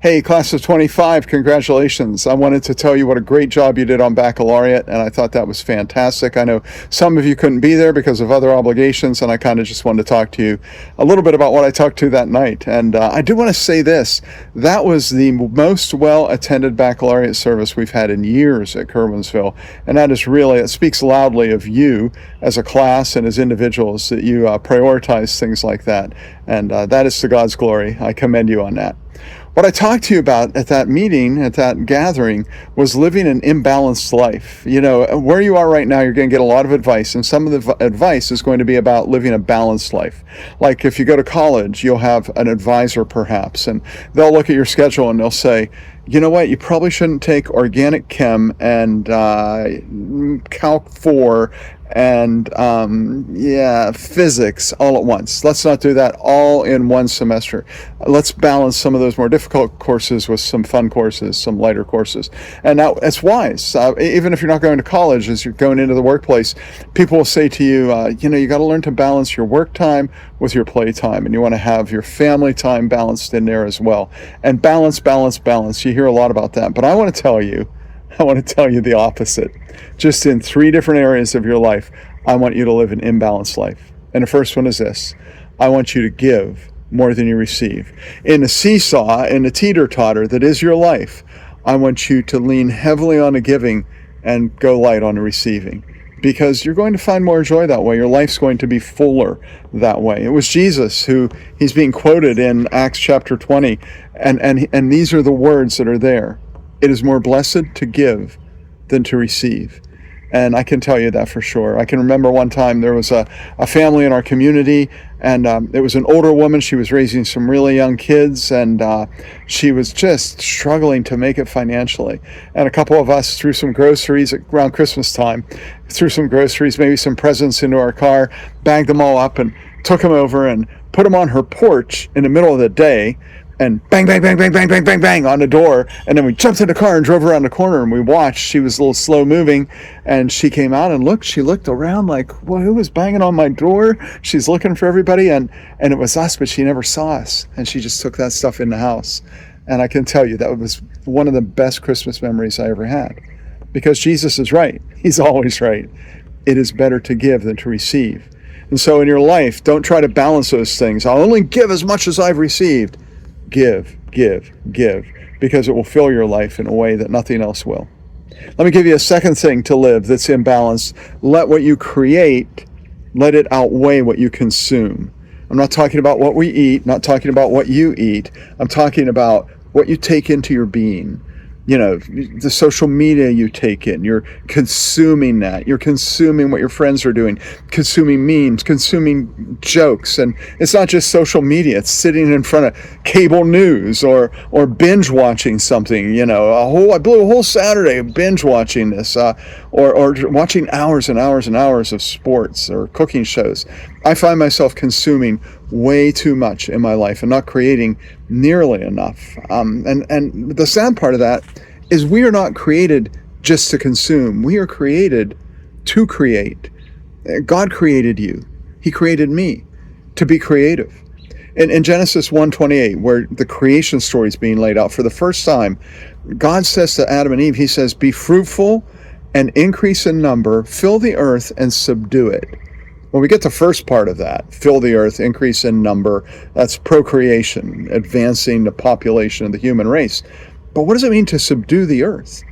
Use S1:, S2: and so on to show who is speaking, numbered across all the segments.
S1: Hey, class of 25, congratulations. I wanted to tell you what a great job you did on baccalaureate, and I thought that was fantastic. I know some of you couldn't be there because of other obligations, and I kind of just wanted to talk to you a little bit about what I talked to that night. And I do want to say this, that was the most well-attended baccalaureate service we've had in years at Curwensville, and that is really, it speaks loudly of you as a class and as individuals that you prioritize things like that, and that is to God's glory. I commend you on that. What I talked to you about at that meeting, at that gathering, was living an imbalanced life. You know, where you are right now, you're going to get a lot of advice, and some of the advice is going to be about living a balanced life. Like if you go to college, you'll have an advisor perhaps, and they'll look at your schedule and they'll say, you know what, you probably shouldn't take organic chem and Calc 4 and physics all at once. Let's not do that all in one semester. Let's balance some of those more difficult courses with some fun courses, some lighter courses. And now it's wise. Even if you're not going to college, as you're going into the workplace, people will say to you, you got to learn to balance your work time with your play time, and you want to have your family time balanced in there as well. And balance, balance, balance. You hear a lot about that, but I want to tell you the opposite. Just in 3 different areas of your life, I want you to live an imbalanced life. And the first one is this: I want you to give more than you receive. In the seesaw, in the teeter-totter that is your life, I want you to lean heavily on the giving and go light on the receiving. Because you're going to find more joy that way. Your life's going to be fuller that way. It was Jesus who, he's being quoted in Acts chapter 20, and these are the words that are there. It is more blessed to give than to receive. And I can tell you that for sure. I can remember one time there was a family in our community, and it was an older woman. She was raising some really young kids, and she was just struggling to make it financially. And a couple of us threw some groceries around Christmas time, maybe some presents into our car, bagged them all up and took them over and put them on her porch in the middle of the day, and bang, bang, bang, bang, bang, bang, bang, bang on the door. And then we jumped in the car and drove around the corner, and we watched. She was a little slow moving, and she came out and she looked around like, well, who was banging on my door? She's looking for everybody, and it was us, but she never saw us. And she just took that stuff in the house. And I can tell you that was one of the best Christmas memories I ever had. Because Jesus is right. He's always right. It is better to give than to receive. And so in your life, don't try to balance those things. I'll only give as much as I've received. Give, give, give, because it will fill your life in a way that nothing else will. Let me give you a second thing to live that's imbalanced. Let what you create, let it outweigh what you consume. I'm not talking about what we eat, not talking about what you eat. I'm talking about what you take into your being. You know, the social media you take in, you're consuming that. You're consuming what your friends are doing, consuming memes, consuming jokes. And it's not just social media. It's sitting in front of cable news or binge watching something, I blew a whole Saturday binge watching this, or watching hours and hours and hours of sports or cooking shows. I find myself consuming way too much in my life and not creating nearly enough. And the sad part of that is we are not created just to consume. We are created to create. God created you. He created me to be creative. In Genesis 1:28, where the creation story is being laid out for the first time, God says to Adam and Eve, he says, be fruitful and increase in number, fill the earth and subdue it. When we get the first part of that, fill the earth, increase in number, that's procreation, advancing the population of the human race. But what does it mean to subdue the earth?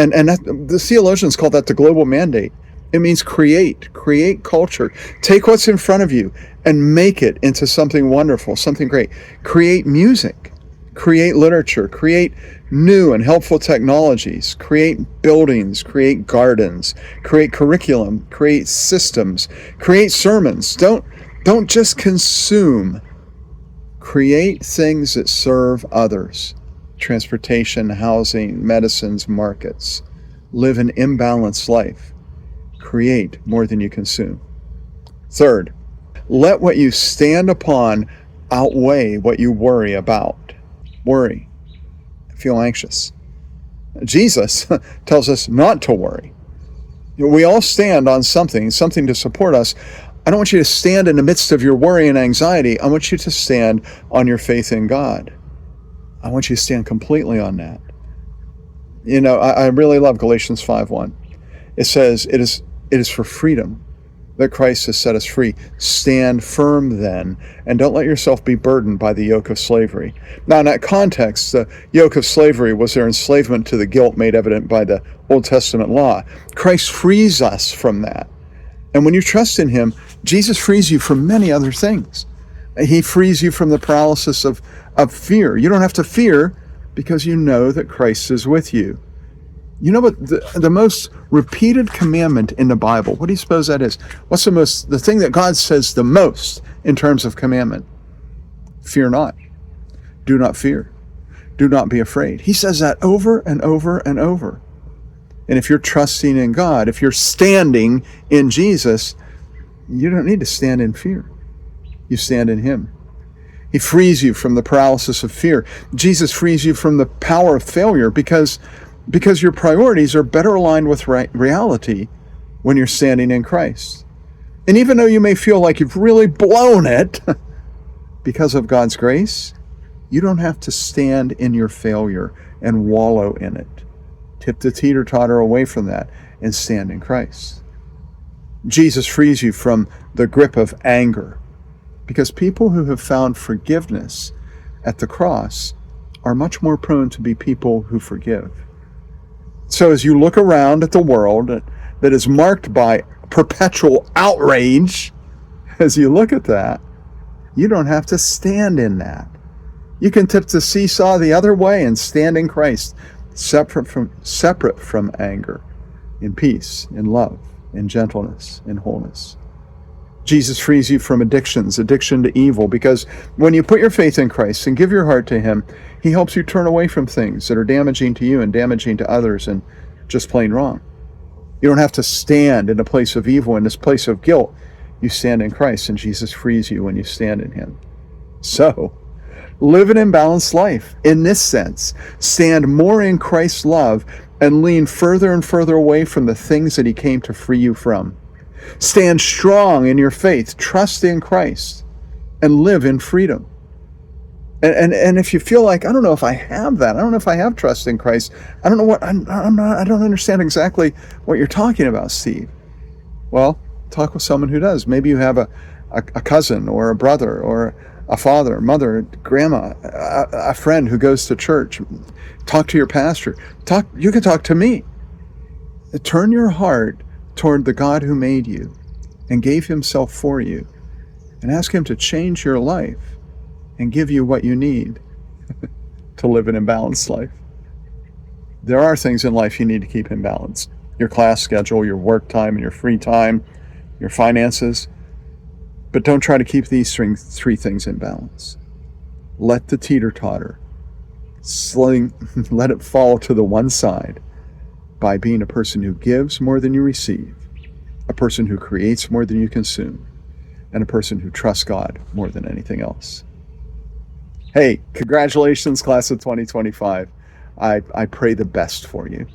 S1: And the theologians call that the global mandate. It means create culture. Take what's in front of you and make it into something wonderful, something great. Create music, create literature, create new and helpful technologies, create buildings, create gardens, create curriculum, create systems, create sermons. Don't just consume. Create things that serve others. Transportation, housing, medicines, markets. Live an imbalanced life. Create more than you consume. Third, let what you stand upon outweigh what you worry about. Worry. Feel anxious. Jesus tells us not to worry. We all stand on something to support us. I don't want you to stand in the midst of your worry and anxiety. I want you to stand on your faith in God. I want you to stand completely on that. I really love Galatians 5:1. It says, it is for freedom that Christ has set us free. Stand firm then, and don't let yourself be burdened by the yoke of slavery. Now, in that context, the yoke of slavery was their enslavement to the guilt made evident by the Old Testament law. Christ frees us from that. And when you trust in him, Jesus frees you from many other things. He frees you from the paralysis of fear. You don't have to fear because you know that Christ is with you. You know what the most repeated commandment in the Bible, what do you suppose that is? What's the thing that God says the most in terms of commandment? Fear not. Do not fear. Do not be afraid. He says that over and over and over. And if you're trusting in God, if you're standing in Jesus, you don't need to stand in fear. You stand in him. He frees you from the paralysis of fear. Jesus frees you from the power of failure because your priorities are better aligned with reality when you're standing in Christ. And even though you may feel like you've really blown it, because of God's grace, you don't have to stand in your failure and wallow in it. Tip the teeter-totter away from that and stand in Christ. Jesus frees you from the grip of anger, because people who have found forgiveness at the cross are much more prone to be people who forgive. So as you look around at the world that is marked by perpetual outrage, as you look at that, you don't have to stand in that. You can tip the seesaw the other way and stand in Christ, separate from anger, in peace, in love, in gentleness, in wholeness. Jesus frees you from addiction to evil, because when you put your faith in Christ and give your heart to him, he helps you turn away from things that are damaging to you and damaging to others and just plain wrong. You don't have to stand in a place of evil, in this place of guilt. You stand in Christ, and Jesus frees you when you stand in him. So, live an imbalanced life in this sense. Stand more in Christ's love and lean further and further away from the things that he came to free you from. Stand strong in your faith, trust in Christ, and live in freedom. And if you feel like, I don't know if I have that, I don't know if I have trust in Christ, I don't know I don't understand exactly what you're talking about, Steve. Well, talk with someone who does. Maybe you have a cousin or a brother or a father, mother, grandma, a friend who goes to church. Talk to your pastor. You can talk to me. Turn your heart toward the God who made you and gave himself for you, and ask him to change your life and give you what you need to live an imbalanced life. There are things in life you need to keep in balance. Your class schedule, your work time, and your free time, your finances. But don't try to keep these three things in balance. Let the teeter-totter, let it fall to the one side by being a person who gives more than you receive, a person who creates more than you consume, and a person who trusts God more than anything else. Hey, congratulations, class of 2025. I pray the best for you.